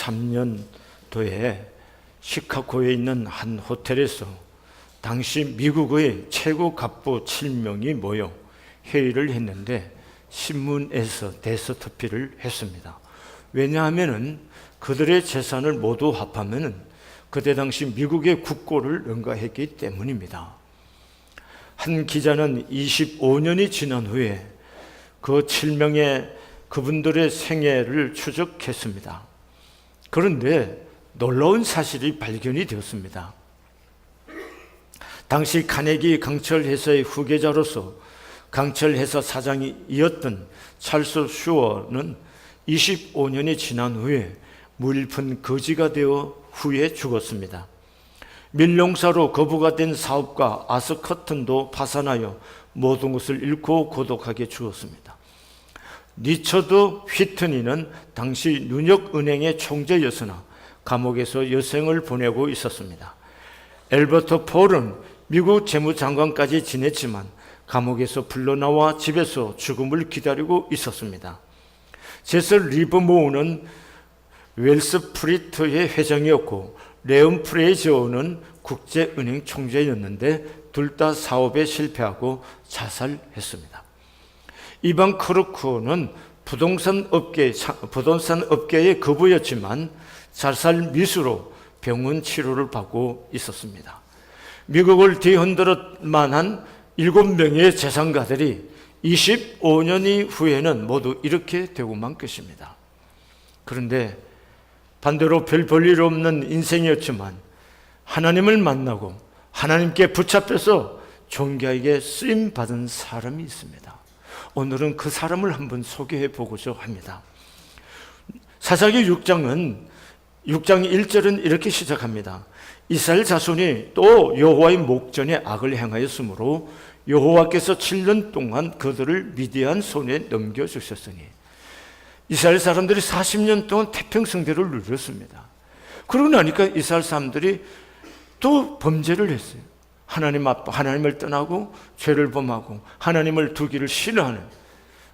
1993년도에 시카고에 있는 한 호텔에서 당시 미국의 최고 갑부 7명이 모여 회의를 했는데 신문에서 대서특필을 했습니다. 왜냐하면 그들의 재산을 모두 합하면 그때 당시 미국의 국고를 능가했기 때문입니다. 한 기자는 25년이 지난 후에 그 7명의 그분들의 생애를 추적했습니다. 그런데 놀라운 사실이 발견이 되었습니다. 당시 카네기 강철회사의 후계자로서 강철회사 사장이었던 찰스 슈어는 25년이 지난 후에 무일푼 거지가 되어 후에 죽었습니다. 밀농사로 거부가 된 사업가 아서 커튼도 파산하여 모든 것을 잃고 고독하게 죽었습니다. 리처드 휘트니는 당시 뉴욕은행의 총재였으나 감옥에서 여생을 보내고 있었습니다. 엘버트 폴은 미국 재무장관까지 지냈지만 감옥에서 풀려나와 집에서 죽음을 기다리고 있었습니다. 제스 리버모어는 웰스 프리트의 회장이었고 레온 프레이저는 국제은행 총재였는데 둘 다 사업에 실패하고 자살했습니다. 이반 크루크는 부동산 업계의 거부였지만 자살 미수로 병원 치료를 받고 있었습니다. 미국을 뒤흔들을 만한 7명의 재산가들이 25년이 후에는 모두 이렇게 되고 만 것입니다. 그런데 반대로 별 볼일 없는 인생이었지만 하나님을 만나고 하나님께 붙잡혀서 존귀하게 쓰임받은 사람이 있습니다. 오늘은 그 사람을 한번 소개해 보고자 합니다. 사사기 6장 1절은 이렇게 시작합니다. 이스라엘 자손이 또 여호와의 목전에 악을 행하였으므로 여호와께서 7년 동안 그들을 미디안 손에 넘겨주셨으니 이스라엘 사람들이 40년 동안 태평성대를 누렸습니다. 그러고 나니까 이스라엘 사람들이 또 범죄를 했어요. 하나님을 떠나고 죄를 범하고 하나님을 두기를 싫어하는,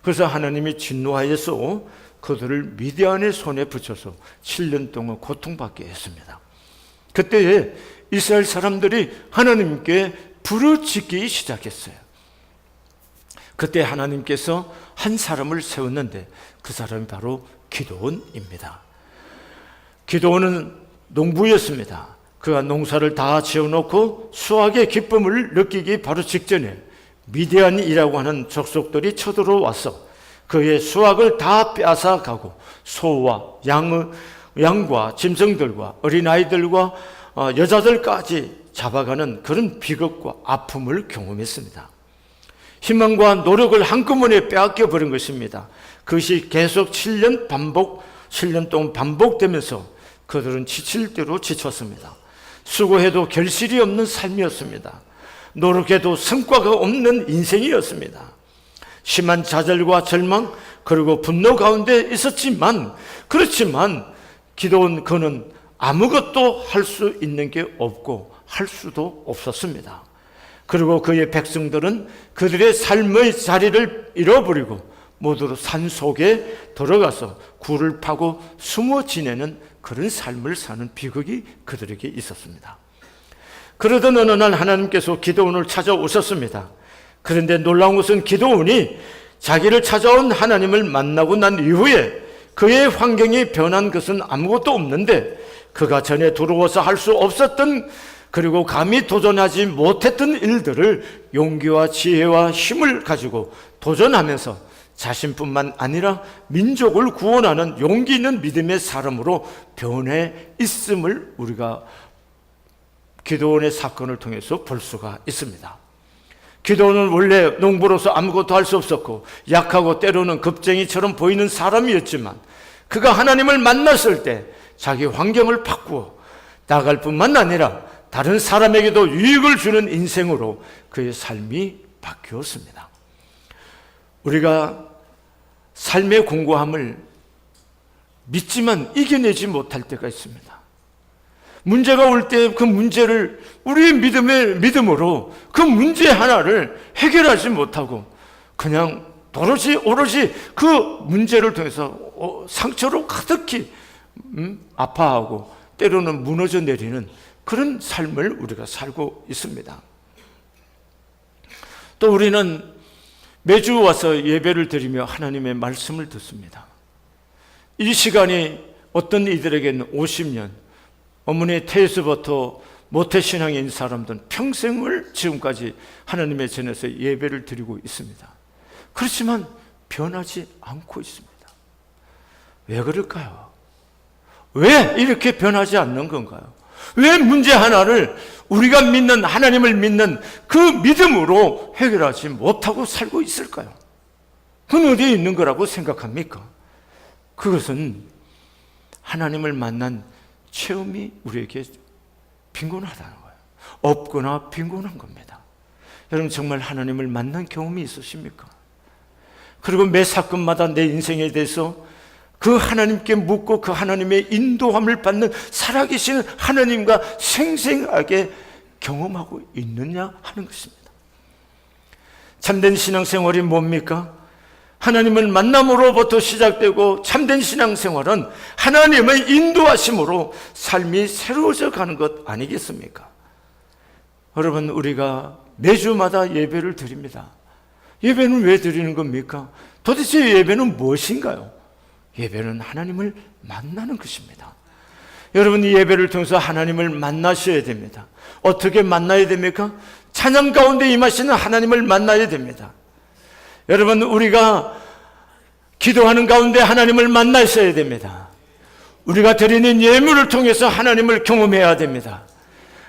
그래서 하나님이 진노하여서 그들을 미디안의 손에 붙여서 7년 동안 고통받게 했습니다. 그때 이스라엘 사람들이 하나님께 부르짖기 시작했어요. 그때 하나님께서 한 사람을 세웠는데 그 사람이 바로 기드온입니다. 기드온은 농부였습니다. 그가 농사를 다 지어놓고 수확의 기쁨을 느끼기 바로 직전에 미디안이라고 하는 족속들이 쳐들어와서 그의 수확을 다 빼앗아가고 소와 양과 짐승들과 어린아이들과 여자들까지 잡아가는 그런 비극과 아픔을 경험했습니다. 희망과 노력을 한꺼번에 빼앗겨 버린 것입니다. 그것이 계속 7년 동안 반복되면서 그들은 지칠 대로 지쳤습니다. 수고해도 결실이 없는 삶이었습니다. 노력해도 성과가 없는 인생이었습니다. 심한 좌절과 절망 그리고 분노 가운데 있었지만, 그렇지만 기드온 그는 아무것도 할 수 있는 게 없고 할 수도 없었습니다. 그리고 그의 백성들은 그들의 삶의 자리를 잃어버리고 모두 산속에 들어가서 굴을 파고 숨어 지내는 그런 삶을 사는 비극이 그들에게 있었습니다. 그러던 어느 날 하나님께서 기드온을 찾아오셨습니다. 그런데 놀라운 것은 기드온이 자기를 찾아온 하나님을 만나고 난 이후에 그의 환경이 변한 것은 아무것도 없는데, 그가 전에 들어와서 할 수 없었던, 그리고 감히 도전하지 못했던 일들을 용기와 지혜와 힘을 가지고 도전하면서 자신뿐만 아니라 민족을 구원하는 용기 있는 믿음의 사람으로 변해 있음을 우리가 기드온의 사건을 통해서 볼 수가 있습니다. 기드온은 원래 농부로서 아무것도 할 수 없었고 약하고 때로는 겁쟁이처럼 보이는 사람이었지만, 그가 하나님을 만났을 때 자기 환경을 바꾸어 나갈 뿐만 아니라 다른 사람에게도 유익을 주는 인생으로 그의 삶이 바뀌었습니다. 우리가 삶의 공고함을 믿지만 이겨내지 못할 때가 있습니다. 문제가 올 때 그 문제를 우리의 믿음으로 그 문제 하나를 해결하지 못하고 그냥 오롯이 그 문제를 통해서 상처로 가득히 아파하고 때로는 무너져 내리는 그런 삶을 우리가 살고 있습니다. 또 우리는 매주 와서 예배를 드리며 하나님의 말씀을 듣습니다. 이 시간이 어떤 이들에게는 50년, 어머니의 태에서부터 모태신앙인 사람들은 평생을 지금까지 하나님의 전에서 예배를 드리고 있습니다. 그렇지만 변하지 않고 있습니다. 왜 그럴까요? 왜 이렇게 변하지 않는 건가요? 왜 문제 하나를 우리가 믿는 하나님을 믿는 그 믿음으로 해결하지 못하고 살고 있을까요? 그건 어디에 있는 거라고 생각합니까? 그것은 하나님을 만난 체험이 우리에게 빈곤하다는 거예요. 없거나 빈곤한 겁니다. 여러분 정말 하나님을 만난 경험이 있으십니까? 그리고 매 사건마다 내 인생에 대해서 그 하나님께 묻고 그 하나님의 인도함을 받는 살아계시는 하나님과 생생하게 경험하고 있느냐 하는 것입니다. 참된 신앙생활이 뭡니까? 하나님을 만남으로부터 시작되고 참된 신앙생활은 하나님의 인도하심으로 삶이 새로워져 가는 것 아니겠습니까? 여러분 우리가 매주마다 예배를 드립니다. 예배는 왜 드리는 겁니까? 도대체 예배는 무엇인가요? 예배는 하나님을 만나는 것입니다. 여러분 이 예배를 통해서 하나님을 만나셔야 됩니다. 어떻게 만나야 됩니까? 찬양 가운데 임하시는 하나님을 만나야 됩니다. 여러분 우리가 기도하는 가운데 하나님을 만나셔야 됩니다. 우리가 드리는 예물을 통해서 하나님을 경험해야 됩니다.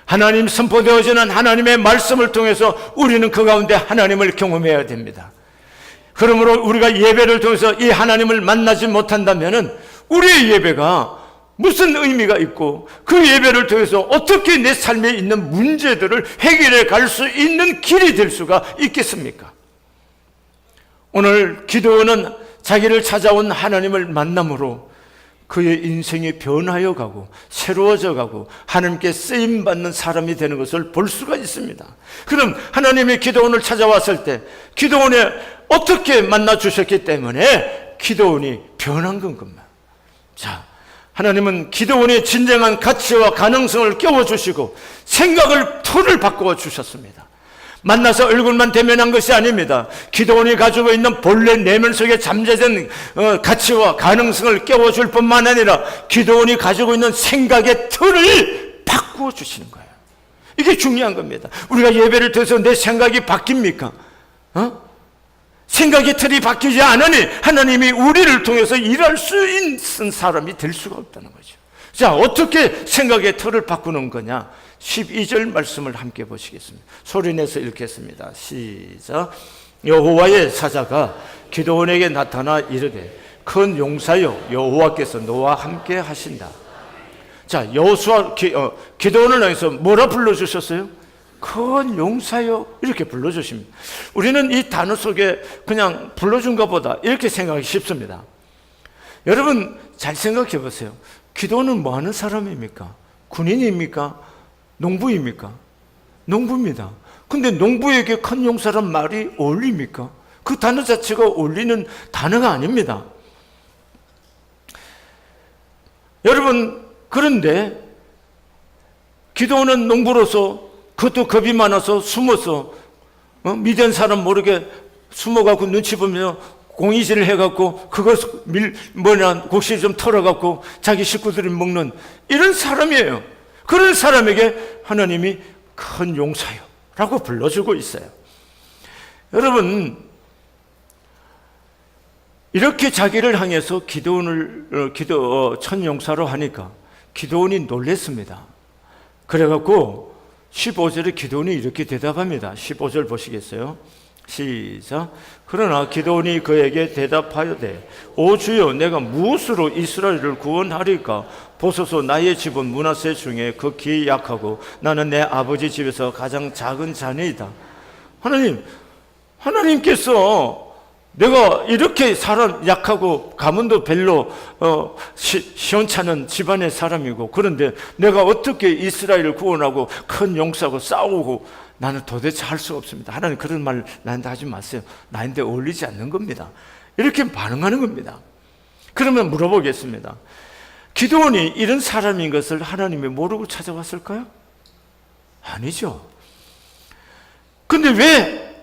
하나님 선포되어지는 하나님의 말씀을 통해서 우리는 그 가운데 하나님을 경험해야 됩니다. 그러므로 우리가 예배를 통해서 이 하나님을 만나지 못한다면 우리의 예배가 무슨 의미가 있고 그 예배를 통해서 어떻게 내 삶에 있는 문제들을 해결해 갈 수 있는 길이 될 수가 있겠습니까? 오늘 기도원은 자기를 찾아온 하나님을 만남으로 그의 인생이 변하여 가고 새로워져 가고 하나님께 쓰임받는 사람이 되는 것을 볼 수가 있습니다. 그럼 하나님의 기도원을 찾아왔을 때 기도원에 어떻게 만나주셨기 때문에 기도원이 변한 건 겁니다. 자, 하나님은 기도원의 진정한 가치와 가능성을 깨워주시고 생각을 틀을 바꾸어 주셨습니다. 만나서 얼굴만 대면한 것이 아닙니다. 기도원이 가지고 있는 본래 내면 속에 잠재된 가치와 가능성을 깨워줄 뿐만 아니라 기도원이 가지고 있는 생각의 틀을 바꾸어 주시는 거예요. 이게 중요한 겁니다. 우리가 예배를 통해서 내 생각이 바뀝니까? 생각의 틀이 바뀌지 않으니 하나님이 우리를 통해서 일할 수 있는 사람이 될 수가 없다는 거죠. 자, 어떻게 생각의 틀을 바꾸는 거냐? 12절 말씀을 함께 보시겠습니다. 소리내서 읽겠습니다. 시작. 여호와의 사자가 기드온에게 나타나 이르되 큰 용사여 여호와께서 너와 함께 하신다. 자, 기드온을 향해서 뭐라 불러주셨어요? 큰 용사여 이렇게 불러주십니다. 우리는 이 단어 속에 그냥 불러준 것보다 이렇게 생각하기 쉽습니다. 여러분 잘 생각해 보세요. 기드온은 뭐 하는 사람입니까? 군인입니까? 농부입니까? 농부입니다. 근데 농부에게 큰 용사란 말이 어울립니까? 그 단어 자체가 어울리는 단어가 아닙니다. 여러분 그런데 기드온은 농부로서 그것도 겁이 많아서 숨어서 미디안 사람 모르게 숨어갖고 눈치 보며 공이질을 해갖고 그걸 곡식 좀 털어갖고 자기 식구들이 먹는 이런 사람이에요. 그런 사람에게 하나님이 큰 용사요 라고 불러주고 있어요. 여러분 이렇게 자기를 향해서 천 용사로 하니까 기드온이 놀랬습니다. 그래갖고 15절에 기드온이 이렇게 대답합니다. 15절 보시겠어요? 시작. 그러나 기드온이 그에게 대답하여되 오 주여 내가 무엇으로 이스라엘을 구원하리까? 보소서 나의 집은 므낫세 중에 극히 약하고 나는 내 아버지 집에서 가장 작은 자녀이다. 하나님께서 내가 이렇게 사람 약하고 가문도 별로 시원찮은 집안의 사람이고 그런데 내가 어떻게 이스라엘을 구원하고 큰 용사고 싸우고 나는 도대체 할 수가 없습니다. 하나님 그런 말 나한테 하지 마세요. 나한테 어울리지 않는 겁니다. 이렇게 반응하는 겁니다. 그러면 물어보겠습니다. 기드온이 이런 사람인 것을 하나님이 모르고 찾아왔을까요? 아니죠. 근데 왜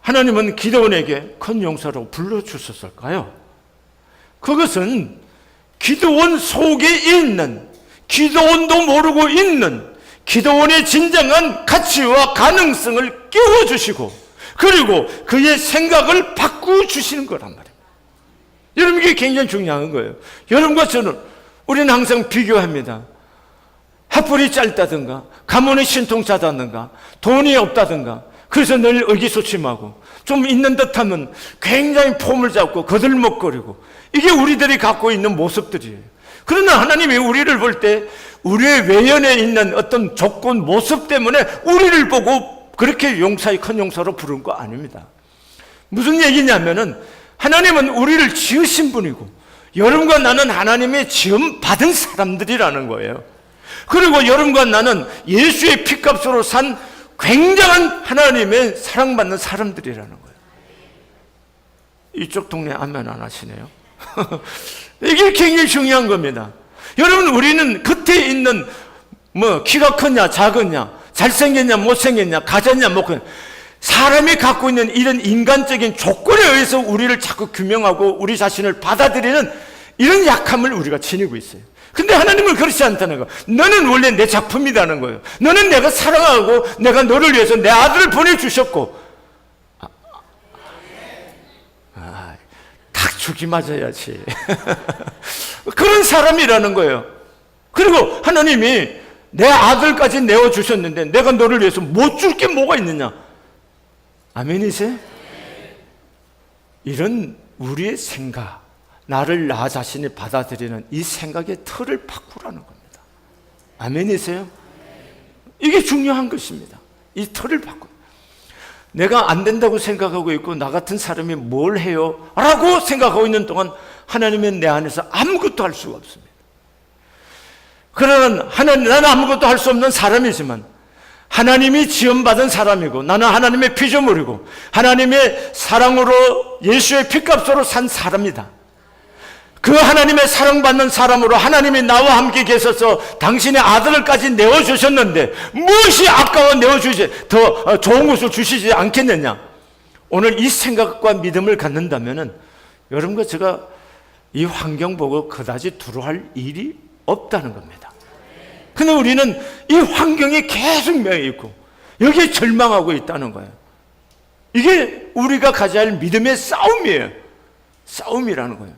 하나님은 기드온에게 큰 용사로 불러주셨을까요? 그것은 기드온 속에 있는, 기드온도 모르고 있는 기드온의 진정한 가치와 가능성을 깨워주시고, 그리고 그의 생각을 바꾸주시는 거란 말이에요. 여러분, 이게 굉장히 중요한 거예요. 여러분과 저는, 우리는 항상 비교합니다. 핫불이 짧다든가, 가문의 신통자다든가, 돈이 없다든가, 그래서 늘 의기소침하고, 좀 있는 듯하면 굉장히 폼을 잡고 거들먹거리고, 이게 우리들이 갖고 있는 모습들이에요. 그러나 하나님이 우리를 볼 때 우리의 외연에 있는 어떤 조건, 모습 때문에 우리를 보고 그렇게 용사의 큰 용사로 부른 거 아닙니다. 무슨 얘기냐면은 하나님은 우리를 지으신 분이고, 여러분과 나는 하나님의 지음 받은 사람들이라는 거예요. 그리고 여러분과 나는 예수의 피값으로 산 굉장한 하나님의 사랑받는 사람들이라는 거예요. 이쪽 동네 아멘 안 하시네요. 이게 굉장히 중요한 겁니다. 여러분, 우리는 겉에 있는 키가 크냐 작으냐, 잘생겼냐 못생겼냐, 가졌냐 못 가졌냐, 사람이 갖고 있는 이런 인간적인 조건에 의해서 우리를 자꾸 규명하고 우리 자신을 받아들이는 이런 약함을 우리가 지니고 있어요. 근데 하나님은 그렇지 않다는 거예요. 너는 원래 내 작품이라는 거예요. 너는 내가 사랑하고 내가 너를 위해서 내 아들을 보내주셨고, 딱 죽이 맞아야지. 그런 사람이라는 거예요. 그리고 하나님이 내 아들까지 내어주셨는데 내가 너를 위해서 못 줄 게 뭐가 있느냐? 아멘이세요? 이런 우리의 생각, 나를 나 자신이 받아들이는 이 생각의 틀을 바꾸라는 겁니다. 아멘이세요? 이게 중요한 것입니다. 이 틀을 바꾸. 내가 안 된다고 생각하고 있고 나 같은 사람이 뭘 해요? 라고 생각하고 있는 동안 하나님은 내 안에서 아무것도 할 수가 없습니다. 그러나 나는 아무것도 할 수 없는 사람이지만 하나님이 지음받은 사람이고, 나는 하나님의 피조물이고 하나님의 사랑으로 예수의 피값으로 산 사람이다. 그 하나님의 사랑받는 사람으로 하나님이 나와 함께 계셔서 당신의 아들을까지 내어주셨는데 무엇이 아까워 내어주지 더 좋은 것을 주시지 않겠느냐? 오늘 이 생각과 믿음을 갖는다면 여러분과 제가 이 환경 보고 그다지 두려워할 일이 없다는 겁니다. 근데 우리는 이 환경에 계속 매여 있고 여기에 절망하고 있다는 거예요. 이게 우리가 가져야 할 믿음의 싸움이에요. 싸움이라는 거예요.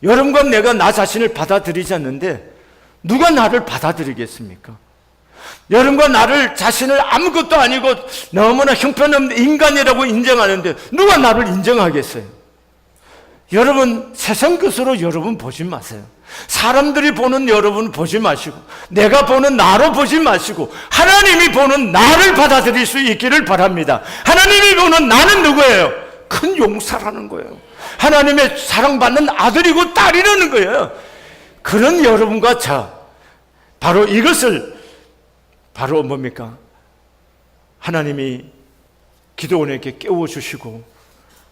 여러분과 내가 나 자신을 받아들이지 않는데 누가 나를 받아들이겠습니까? 여러분과 나를 자신을 아무것도 아니고 너무나 형편없는 인간이라고 인정하는데 누가 나를 인정하겠어요? 여러분, 세상 것으로 여러분 보지 마세요. 사람들이 보는 여러분 보지 마시고 내가 보는 나로 보지 마시고 하나님이 보는 나를 받아들일 수 있기를 바랍니다. 하나님이 보는 나는 누구예요? 큰 용사라는 거예요. 하나님의 사랑받는 아들이고 딸이라는 거예요. 그런 여러분과 저, 바로 이것을 바로 뭡니까? 하나님이 기드온에게 깨워주시고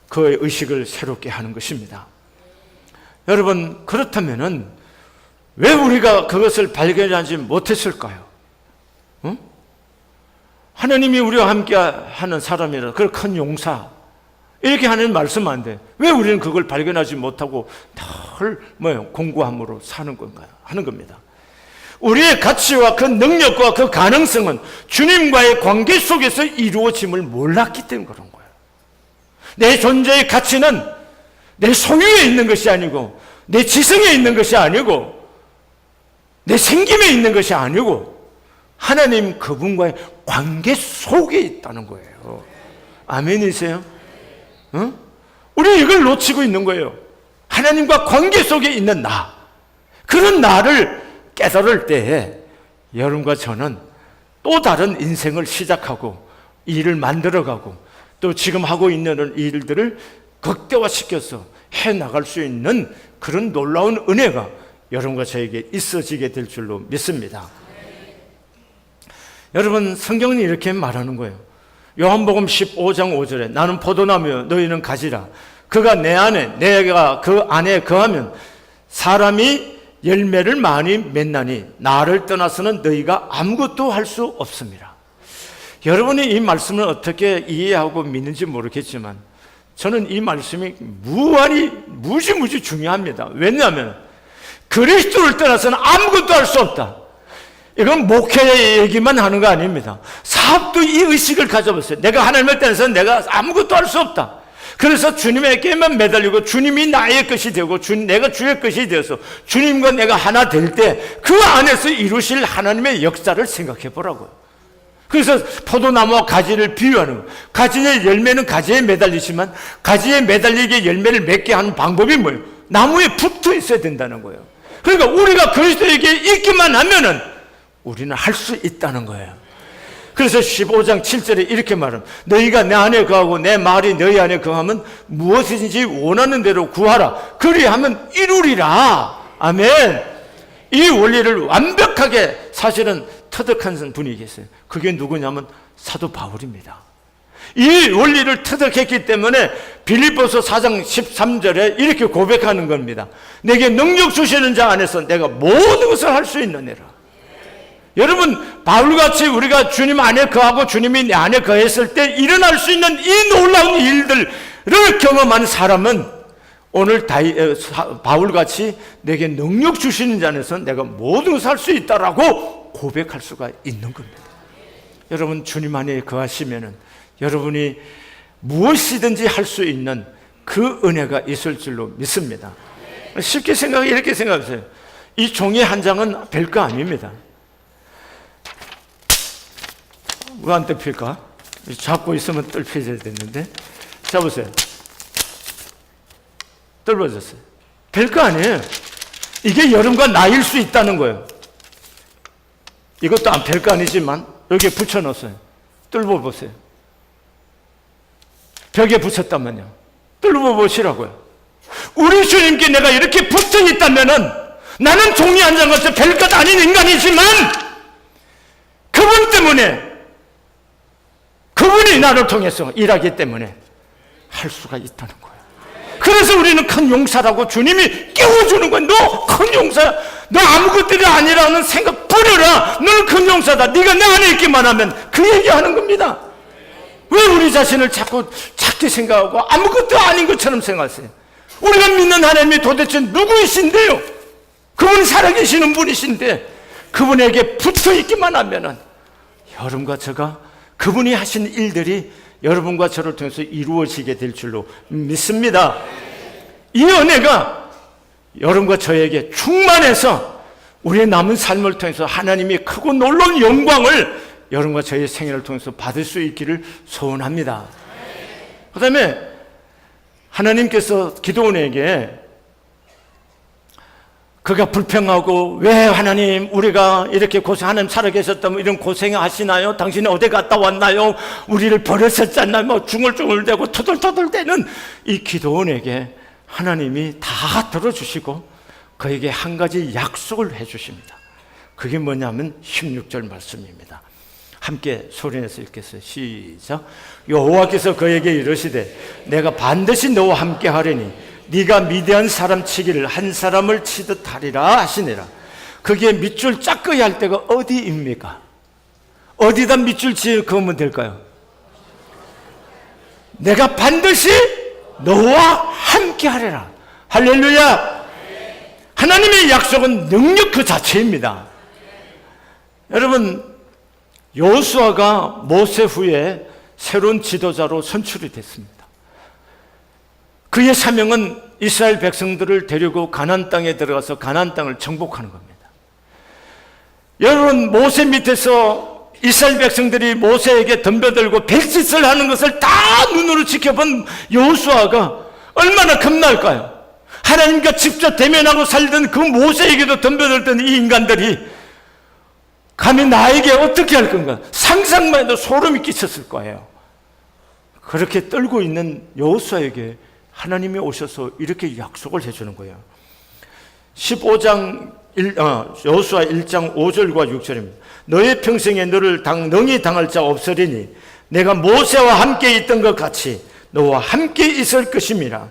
그의 의식을 새롭게 하는 것입니다. 여러분, 그렇다면은 왜 우리가 그것을 발견하지 못했을까요? 응? 하나님이 우리와 함께 하는 사람이라, 그 큰 용사, 이렇게 하는 말씀 안 돼. 왜 우리는 그걸 발견하지 못하고 늘 공고함으로 사는 건가요? 하는 겁니다. 우리의 가치와 그 능력과 그 가능성은 주님과의 관계 속에서 이루어짐을 몰랐기 때문에 그런 거예요. 내 존재의 가치는 내 소유에 있는 것이 아니고 내 지성에 있는 것이 아니고 내 생김에 있는 것이 아니고 하나님 그분과의 관계 속에 있다는 거예요. 아멘이세요? 어? 우리 이걸 놓치고 있는 거예요. 하나님과 관계 속에 있는 나, 그런 나를 깨달을 때에 여러분과 저는 또 다른 인생을 시작하고 일을 만들어가고 또 지금 하고 있는 일들을 극대화시켜서 해나갈 수 있는 그런 놀라운 은혜가 여러분과 저에게 있어지게 될 줄로 믿습니다. 여러분, 성경은 이렇게 말하는 거예요. 요한복음 15장 5절에 나는 포도나무요 너희는 가지라. 그가 내 안에 내가 그 안에 거하면 사람이 열매를 많이 맺나니 나를 떠나서는 너희가 아무것도 할 수 없습니다. 여러분이 이 말씀을 어떻게 이해하고 믿는지 모르겠지만 저는 이 말씀이 무지무지 중요합니다. 왜냐하면 그리스도를 떠나서는 아무것도 할 수 없다. 이건 목회 얘기만 하는 거 아닙니다. 사업도 이 의식을 가져보세요. 내가 하나님을 떠나서는 내가 아무것도 할 수 없다. 그래서 주님에게만 매달리고 주님이 나의 것이 되고 내가 주의 것이 되어서 주님과 내가 하나 될 때 그 안에서 이루실 하나님의 역사를 생각해 보라고요. 그래서 포도나무와 가지를 비유하는 거예요. 가지의 열매는 가지에 매달리지만 가지에 매달리게 열매를 맺게 하는 방법이 뭐예요? 나무에 붙어 있어야 된다는 거예요. 그러니까 우리가 그리스도에게 있기만 하면은 우리는 할 수 있다는 거예요. 그래서 15장 7절에 이렇게 말합니다. 너희가 내 안에 거하고 내 말이 너희 안에 거하면 무엇이든지 원하는 대로 구하라. 그리하면 이루리라. 아멘. 이 원리를 완벽하게 사실은 터득한 분이 계세요. 그게 누구냐면 사도 바울입니다. 이 원리를 터득했기 때문에 빌립보서 4장 13절에 이렇게 고백하는 겁니다. 내게 능력 주시는 자 안에서 내가 모든 것을 할 수 있느니라. 여러분, 바울같이 우리가 주님 안에 거하고 주님이 내 안에 거했을 때 일어날 수 있는 이 놀라운 일들을 경험한 사람은 오늘 바울같이 내게 능력 주시는 자 안에서 내가 모든 것을 할 수 있다라고 고백할 수가 있는 겁니다. 여러분, 주님 안에 거하시면은 여러분이 무엇이든지 할 수 있는 그 은혜가 있을 줄로 믿습니다. 쉽게 이렇게 생각하세요. 이 종이 한 장은 별거 아닙니다. 왜 안 뜯힐까? 잡고 있으면 뜯혀야 되는데. 잡으세요. 뜯어졌어요. 별거 아니에요. 이게 여러분과 나일 수 있다는 거예요. 이것도 별거 아니지만 여기에 붙여놓았어요. 뚫어보세요. 벽에 붙였다면요. 뚫어보시라고요. 우리 주님께 내가 이렇게 붙어 있다면은 나는 종이 한 장 같은 별것 아닌 인간이지만 그분 때문에 그분이 나를 통해서 일하기 때문에 할 수가 있다는 거예요. 그래서 우리는 큰 용사라고 주님이 깨워주는 거예요. 너 큰 용사야. 너 아무것들이 아니라는 생각 버려라. 너는 큰 용사다. 네가 내 안에 있기만 하면 그 얘기하는 겁니다. 왜 우리 자신을 자꾸 작게 생각하고 아무것도 아닌 것처럼 생각하세요? 우리가 믿는 하나님이 도대체 누구이신데요? 그분이 살아계시는 분이신데 그분에게 붙어있기만 하면은 여러분과 제가 그분이 하신 일들이 여러분과 저를 통해서 이루어지게 될 줄로 믿습니다. 이 은혜가 여러분과 저에게 충만해서 우리의 남은 삶을 통해서 하나님이 크고 놀라운 영광을 여러분과 저의 생애를 통해서 받을 수 있기를 소원합니다. 그 다음에 하나님께서 기도원에게 그가 불평하고 왜 하나님 우리가 이렇게 하나님 살아계셨다면 이런 고생하시나요? 당신이 어디 갔다 왔나요? 우리를 버렸었잖아요. 뭐 중얼중얼대고 터덜터덜대는 이 기도원에게 하나님이 다 들어주시고 그에게 한 가지 약속을 해주십니다. 그게 뭐냐면 16절 말씀입니다. 함께 소리내서 읽겠어요. 시작. 여호와께서 그에게 이르시되 내가 반드시 너와 함께 하리니 네가 미디안 사람 치기를 한 사람을 치듯 하리라 하시니라. 그게 밑줄 짝거이 할 때가 어디입니까? 어디다 밑줄 그으면 될까요? 내가 반드시 너와 함께 하리라. 할렐루야. 하나님의 약속은 능력 그 자체입니다. 여러분, 여호수아가 모세 후에 새로운 지도자로 선출이 됐습니다. 그의 사명은 이스라엘 백성들을 데리고 가나안 땅에 들어가서 가나안 땅을 정복하는 겁니다. 여러분, 모세 밑에서 이스라엘 백성들이 모세에게 덤벼들고 별짓을 하는 것을 다 눈으로 지켜본 여호수아가 얼마나 겁날까요? 하나님과 직접 대면하고 살던 그 모세에게도 덤벼들던 이 인간들이 감히 나에게 어떻게 할 건가? 상상만 해도 소름이 끼쳤을 거예요. 그렇게 떨고 있는 여호수아에게 하나님이 오셔서 이렇게 약속을 해주는 거예요. 15장 여호수아 1장 5절과 6절입니다. 너의 평생에 너를 능히 당할 자 없으리니 내가 모세와 함께 있던 것 같이 너와 함께 있을 것임이라.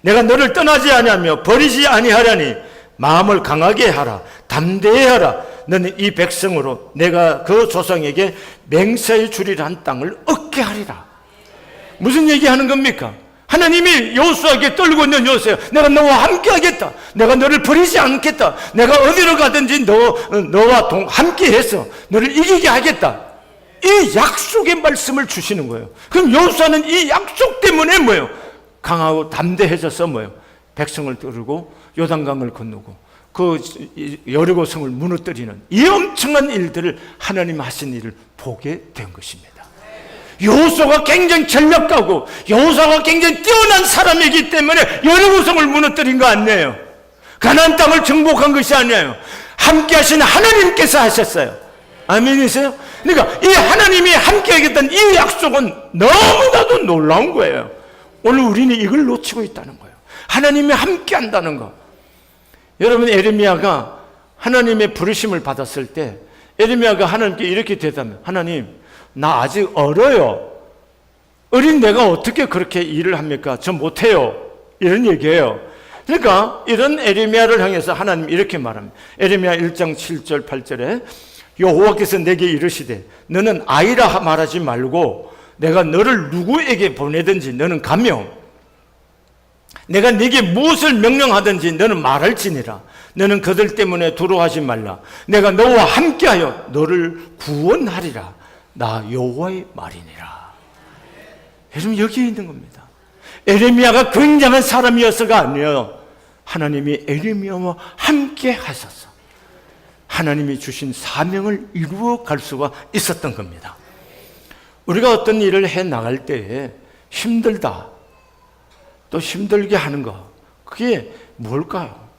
내가 너를 떠나지 아니하며 버리지 아니하려니 마음을 강하게 하라. 담대히 하라. 너는 이 백성으로 내가 그 조상에게 맹세해 주리라 한 땅을 얻게 하리라. 무슨 얘기하는 겁니까? 하나님이 여호수아에게 떨고 있는 여호수아, 내가 너와 함께 하겠다. 내가 너를 버리지 않겠다. 내가 어디로 가든지 너와 함께해서 너를 이기게 하겠다. 이 약속의 말씀을 주시는 거예요. 그럼 여호수아는 이 약속 때문에 뭐예요? 강하고 담대해져서 뭐예요? 백성을 끌고 요단강을 건너고 그 여리고성을 무너뜨리는 이 엄청난 일들을 하나님 하신 일을 보게 된 것입니다. 여호수아가 굉장히 전략가고 여호수아가 굉장히 뛰어난 사람이기 때문에 여리고성을 무너뜨린 거 아니에요. 가나안 땅을 정복한 것이 아니에요. 함께 하신 하나님께서 하셨어요. 아멘이세요? 그러니까 이 하나님이 함께 하겠다는 이 약속은 너무나도 놀라운 거예요. 오늘 우리는 이걸 놓치고 있다는 거예요. 하나님이 함께 한다는 거. 여러분, 에레미야가 하나님의 부르심을 받았을 때 에레미야가 하나님께 이렇게 대답해요. 하나님, 나 아직 어려요. 어린 내가 어떻게 그렇게 일을 합니까? 저 못해요. 이런 얘기예요. 그러니까 이런 에레미야를 향해서 하나님 이렇게 말합니다. 에레미야 1장 7절 8절에 여호와께서 내게 이르시되 너는 아이라 말하지 말고 내가 너를 누구에게 보내든지 너는 가며 내가 네게 무엇을 명령하든지 너는 말할지니라. 너는 그들 때문에 두려워하지 말라. 내가 너와 함께하여 너를 구원하리라. 나 여호와의 말이니라. 여러분, 여기에 있는 겁니다. 에레미야가 굉장한 사람이어서가 아니에요. 하나님이 에레미야와 함께 하셔서 하나님이 주신 사명을 이루어 갈 수가 있었던 겁니다. 우리가 어떤 일을 해 나갈 때에 힘들다, 또 힘들게 하는 거, 그게 뭘까요?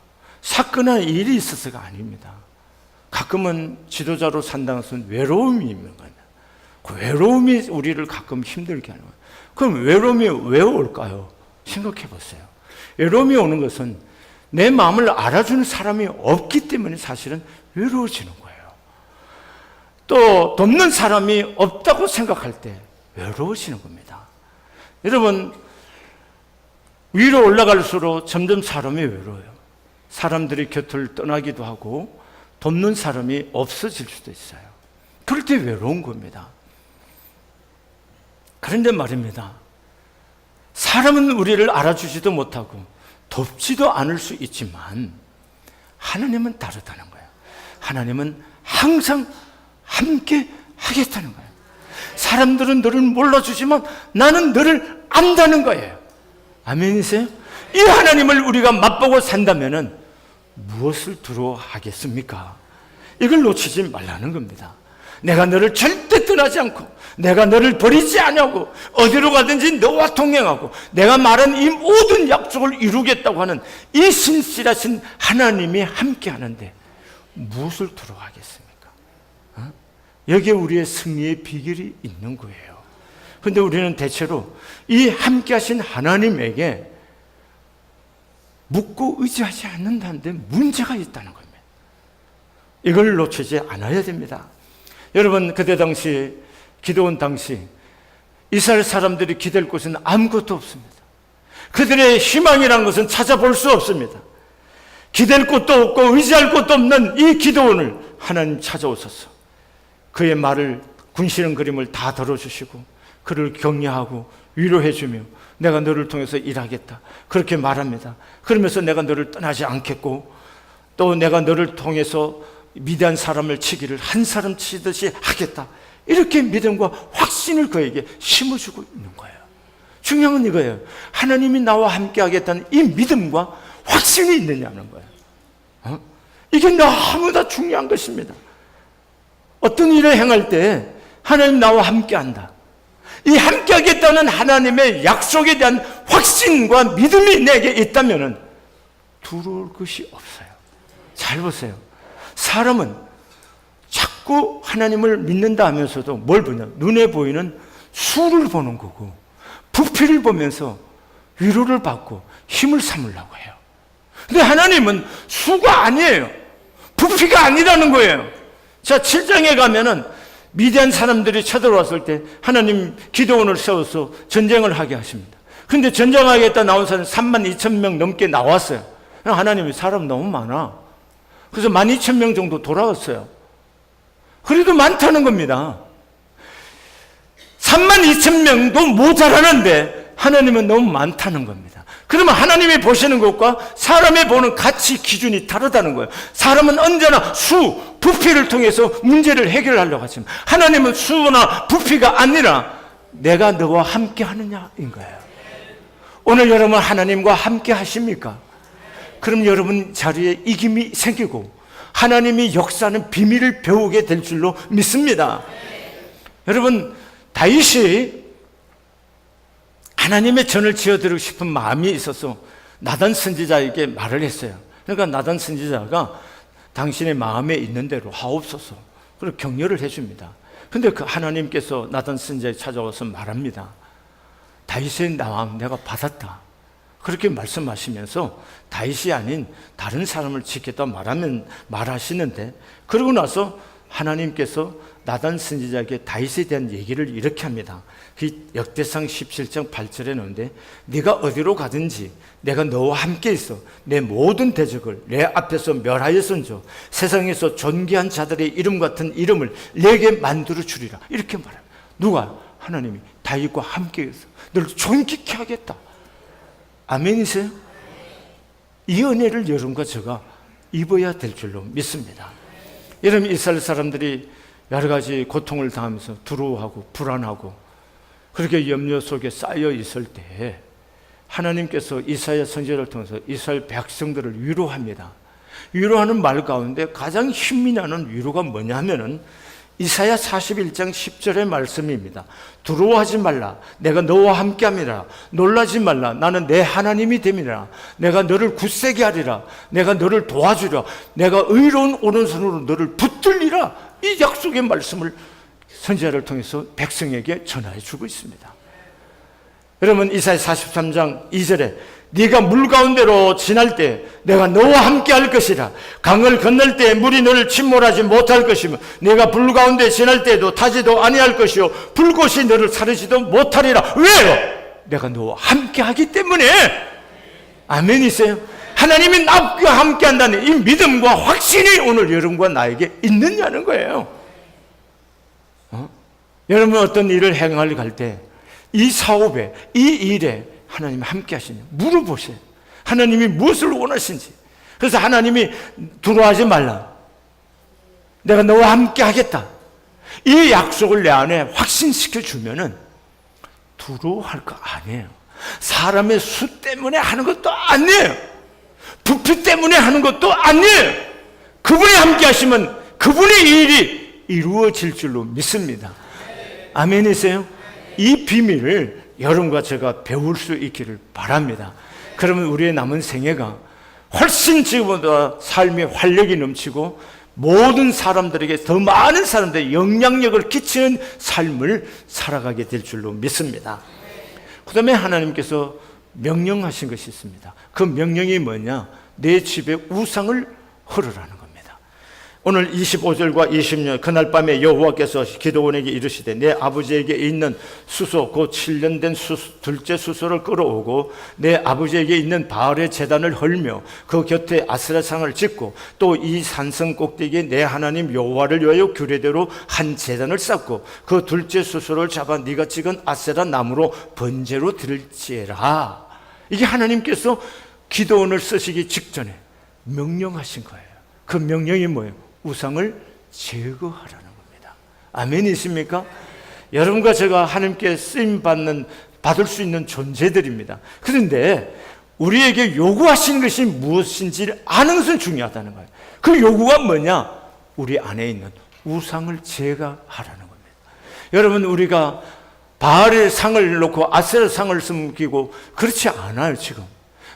사건이나 일이 있어서가 아닙니다. 가끔은 지도자로 산다는 것은 외로움이 있는 거예요. 그 외로움이 우리를 가끔 힘들게 하는 거예요. 그럼 외로움이 왜 올까요? 생각해 보세요. 외로움이 오는 것은 내 마음을 알아주는 사람이 없기 때문에 사실은 외로워지는 거예요. 또 돕는 사람이 없다고 생각할 때 외로워지는 겁니다. 여러분, 위로 올라갈수록 점점 사람이 외로워요. 사람들이 곁을 떠나기도 하고 돕는 사람이 없어질 수도 있어요. 그럴 때 외로운 겁니다. 그런데 말입니다. 사람은 우리를 알아주지도 못하고 돕지도 않을 수 있지만 하나님은 다르다는 거예요. 하나님은 항상 함께 하겠다는 거예요. 사람들은 너를 몰라주지만 나는 너를 안다는 거예요. 아멘이세요? 이 하나님을 우리가 맛보고 산다면 무엇을 두려워하겠습니까? 이걸 놓치지 말라는 겁니다. 내가 너를 절대 떠나지 않고 내가 너를 버리지 않냐고 어디로 가든지 너와 동행하고 내가 말한 이 모든 약속을 이루겠다고 하는 이 신실하신 하나님이 함께 하는데 무엇을 두려워하겠습니까? 여기에 우리의 승리의 비결이 있는 거예요. 그런데 우리는 대체로 이 함께 하신 하나님에게 묻고 의지하지 않는다는데 문제가 있다는 겁니다. 이걸 놓치지 않아야 됩니다. 여러분, 그때 당시 기드온 당시 이스라엘 사람들이 기댈 곳은 아무것도 없습니다. 그들의 희망이라는 것은 찾아볼 수 없습니다. 기댈 곳도 없고 의지할 곳도 없는 이 기드온을 하나님 찾아오셔서 그의 말을 군시는 그림을 다 들어주시고 그를 격려하고 위로해주며 내가 너를 통해서 일하겠다 그렇게 말합니다. 그러면서 내가 너를 떠나지 않겠고 또 내가 너를 통해서 미디안 사람을 치기를 한 사람 치듯이 하겠다 이렇게 믿음과 확신을 그에게 심어주고 있는 거예요. 중요한 건 이거예요. 하나님이 나와 함께 하겠다는 이 믿음과 확신이 있느냐는 거예요. 이게 너무나 중요한 것입니다. 어떤 일을 행할 때 하나님 나와 함께 한다. 이 함께 하겠다는 하나님의 약속에 대한 확신과 믿음이 내게 있다면 두려울 것이 없어요. 잘 보세요. 사람은 자꾸 하나님을 믿는다 하면서도 뭘 보냐? 눈에 보이는 수를 보는 거고 부피를 보면서 위로를 받고 힘을 삼으려고 해요. 근데 하나님은 수가 아니에요. 부피가 아니라는 거예요. 자, 7장에 가면은 미디안 사람들이 쳐들어왔을 때 하나님 기드온을 세워서 전쟁을 하게 하십니다. 근데 전쟁하겠다 나온 사람 32,000명 넘게 나왔어요. 하나님이 사람 너무 많아. 그래서 12,000명 정도 돌아왔어요. 그래도 많다는 겁니다. 32,000명도 모자라는데 하나님은 너무 많다는 겁니다. 그러면 하나님이 보시는 것과 사람이 보는 가치 기준이 다르다는 거예요. 사람은 언제나 수, 부피를 통해서 문제를 해결하려고 하지만 하나님은 수나 부피가 아니라 내가 너와 함께 하느냐인 거예요. 오늘 여러분 하나님과 함께 하십니까? 그럼 여러분 자리에 이김이 생기고 하나님이 역사하는 비밀을 배우게 될 줄로 믿습니다. 여러분, 다윗이 하나님의 전을 지어드리고 싶은 마음이 있어서 나단 선지자에게 말을 했어요. 그러니까 나단 선지자가 당신의 마음에 있는 대로 하옵소서. 그리고 격려를 해줍니다. 근데 그 하나님께서 나단 선지자에 찾아와서 말합니다. 다윗의 마음 내가 받았다. 그렇게 말씀하시면서 다윗이 아닌 다른 사람을 지켰다 말하시는데, 그러고 나서 하나님께서 나단 선지자에게 다윗에 대한 얘기를 이렇게 합니다. 그 역대상 17장 8절에 나오는데, 네가 어디로 가든지 내가 너와 함께 있어 내 모든 대적을 내 앞에서 멸하여 선져 세상에서 존귀한 자들의 이름 같은 이름을 내게 만들어 주리라. 이렇게 말합니다. 누가? 하나님이 다윗과 함께 있어 널 존귀케 하겠다. 아멘이세요? 이 은혜를 여러분과 제가 입어야 될 줄로 믿습니다. 여러분, 이스라엘 사람들이 여러 가지 고통을 당하면서 두려워하고 불안하고 그렇게 염려 속에 쌓여 있을 때 하나님께서 이사야 선지자를 통해서 이스라엘 백성들을 위로합니다. 위로하는 말 가운데 가장 힘이 나는 위로가 뭐냐 하면은 이사야 41장 10절의 말씀입니다. 두려워하지 말라. 내가 너와 함께함이라. 놀라지 말라. 나는 내 하나님이 됨이라. 내가 너를 굳세게 하리라. 내가 너를 도와주리라. 내가 의로운 오른손으로 너를 붙들리라. 이 약속의 말씀을 선지자를 통해서 백성에게 전하여 주고 있습니다. 여러분, 이사야 43장 2절에 네가 물 가운데로 지날 때 내가 너와 함께 할 것이라. 강을 건널 때 물이 너를 침몰하지 못할 것이며 네가 불 가운데 지날 때도 타지도 아니할 것이요 불꽃이 너를 사르지도 못하리라. 왜요? 내가 너와 함께 하기 때문에. 아멘이세요? 하나님이 나와 함께 한다는 이 믿음과 확신이 오늘 여러분과 나에게 있느냐는 거예요. 여러분, 어떤 일을 행하려 갈 때 이 사업에, 이 일에 하나님이 함께 하시냐 물어보세요. 하나님이 무엇을 원하신지. 그래서 하나님이 두려워하지 말라. 내가 너와 함께 하겠다. 이 약속을 내 안에 확신시켜 주면은 두려워할 거 아니에요. 사람의 수 때문에 하는 것도 아니에요. 부피 때문에 하는 것도 아니에요. 그분이 함께 하시면 그분의 일이 이루어질 줄로 믿습니다. 아멘이세요? 이 비밀을 여러분과 제가 배울 수 있기를 바랍니다. 그러면 우리의 남은 생애가 훨씬 지금보다 삶의 활력이 넘치고 모든 사람들에게 더 많은 사람들의 영향력을 끼치는 삶을 살아가게 될 줄로 믿습니다. 그 다음에 하나님께서 명령하신 것이 있습니다. 그 명령이 뭐냐? 내 집에 우상을 헐으라는 겁니다. 오늘 25절과 26절 그날 밤에 여호와께서 기드온에게 이르시되 내 아버지에게 있는 수소 곧 7년 된 둘째 수소를 끌어오고 내 아버지에게 있는 바알의 제단을 헐며 그 곁에 아세라상을 짓고 또 이 산성 꼭대기에 내 하나님 여호와를 위하여 규례대로 한 제단을 쌓고 그 둘째 수소를 잡아 네가 찍은 아세라 나무로 번제로 드릴지어라. 이게 하나님께서 기드온을 쓰시기 직전에 명령하신 거예요. 그 명령이 뭐예요? 우상을 제거하라는 겁니다. 아멘이십니까? 여러분과 제가 하나님께 받을 수 있는 존재들입니다. 그런데 우리에게 요구하신 것이 무엇인지를 아는 것은 중요하다는 거예요. 그 요구가 뭐냐? 우리 안에 있는 우상을 제거하라는 겁니다. 여러분, 우리가 바알의 상을 놓고 아세라 상을 숨기고 그렇지 않아요, 지금.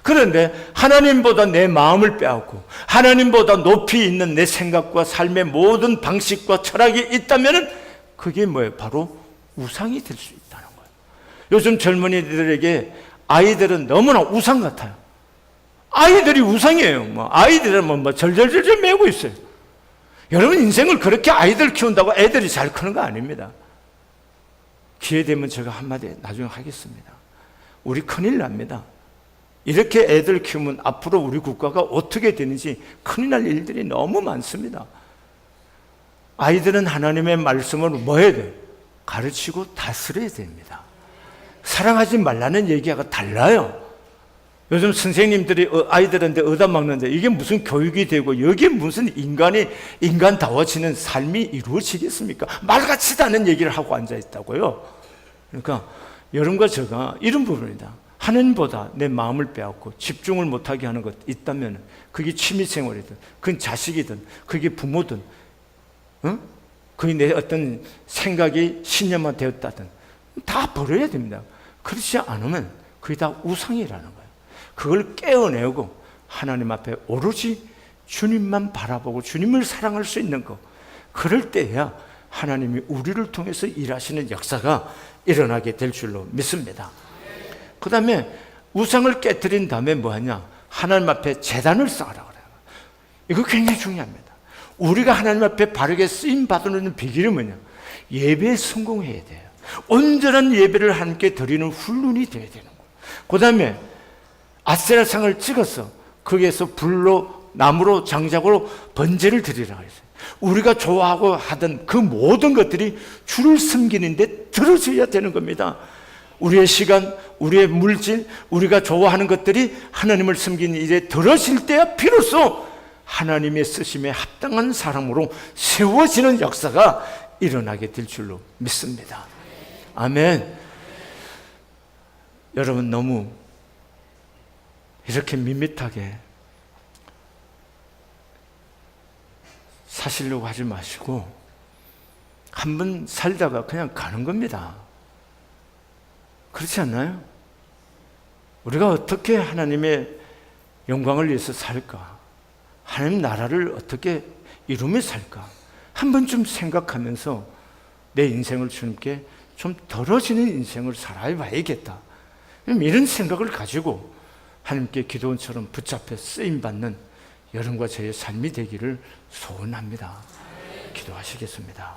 그런데 하나님보다 내 마음을 빼앗고 하나님보다 높이 있는 내 생각과 삶의 모든 방식과 철학이 있다면 그게 뭐예요? 바로 우상이 될 수 있다는 거예요. 요즘 젊은이들에게 아이들은 너무나 우상 같아요. 아이들이 우상이에요. 아이들은 절절절절 매고 있어요. 여러분, 인생을 그렇게 아이들 키운다고 애들이 잘 크는 거 아닙니다. 기회 되면 제가 한마디 나중에 하겠습니다. 우리 큰일 납니다. 이렇게 애들 키우면 앞으로 우리 국가가 어떻게 되는지 큰일 날 일들이 너무 많습니다. 아이들은 하나님의 말씀을 뭐 해야 돼요? 가르치고 다스려야 됩니다. 사랑하지 말라는 얘기가 달라요. 요즘 선생님들이 아이들한테 얻어먹는데 이게 무슨 교육이 되고 여기에 무슨 인간다워지는 삶이 이루어지겠습니까? 말같지도 않은 얘기를 하고 앉아있다고요. 그러니까 여러분과 제가 이런 부분이다. 하나님보다 내 마음을 빼앗고 집중을 못하게 하는 것 있다면 그게 취미생활이든 그건 자식이든 그게 부모든 그게 내 어떤 생각이 신념화 되었다든 다 버려야 됩니다. 그렇지 않으면 그게 다 우상이라는 거예요. 그걸 깨어내고 하나님 앞에 오로지 주님만 바라보고 주님을 사랑할 수 있는 것, 그럴 때야 하나님이 우리를 통해서 일하시는 역사가 일어나게 될 줄로 믿습니다. 그 다음에 우상을 깨뜨린 다음에 뭐하냐? 하나님 앞에 제단을 쌓으라 그래요. 이거 굉장히 중요합니다. 우리가 하나님 앞에 바르게 쓰임 받는 비결이 뭐냐? 예배에 성공해야 돼요. 온전한 예배를 함께 드리는 훈련이 되어야 되는 거예요. 그 다음에 아세라상을 찍어서 거기에서 불로 나무로 장작으로 번제를 드리라 했어요. 우리가 좋아하고 하던 그 모든 것들이 주를 섬기는데 들어져야 되는 겁니다. 우리의 시간, 우리의 물질, 우리가 좋아하는 것들이 하나님을 섬기는 일에 들어질 때야 비로소 하나님의 쓰심에 합당한 사람으로 세워지는 역사가 일어나게 될 줄로 믿습니다. 아멘. 여러분 너무 이렇게 밋밋하게 사시려고 하지 마시고 한 번 살다가 그냥 가는 겁니다. 그렇지 않나요? 우리가 어떻게 하나님의 영광을 위해서 살까? 하나님 나라를 어떻게 이루며 살까? 한 번쯤 생각하면서 내 인생을 주님께 좀 덜어지는 인생을 살아봐야겠다. 이런 생각을 가지고 하나님께 기도원처럼 붙잡혀 쓰임받는 여러분과 저의 삶이 되기를 소원합니다. 기도하시겠습니다.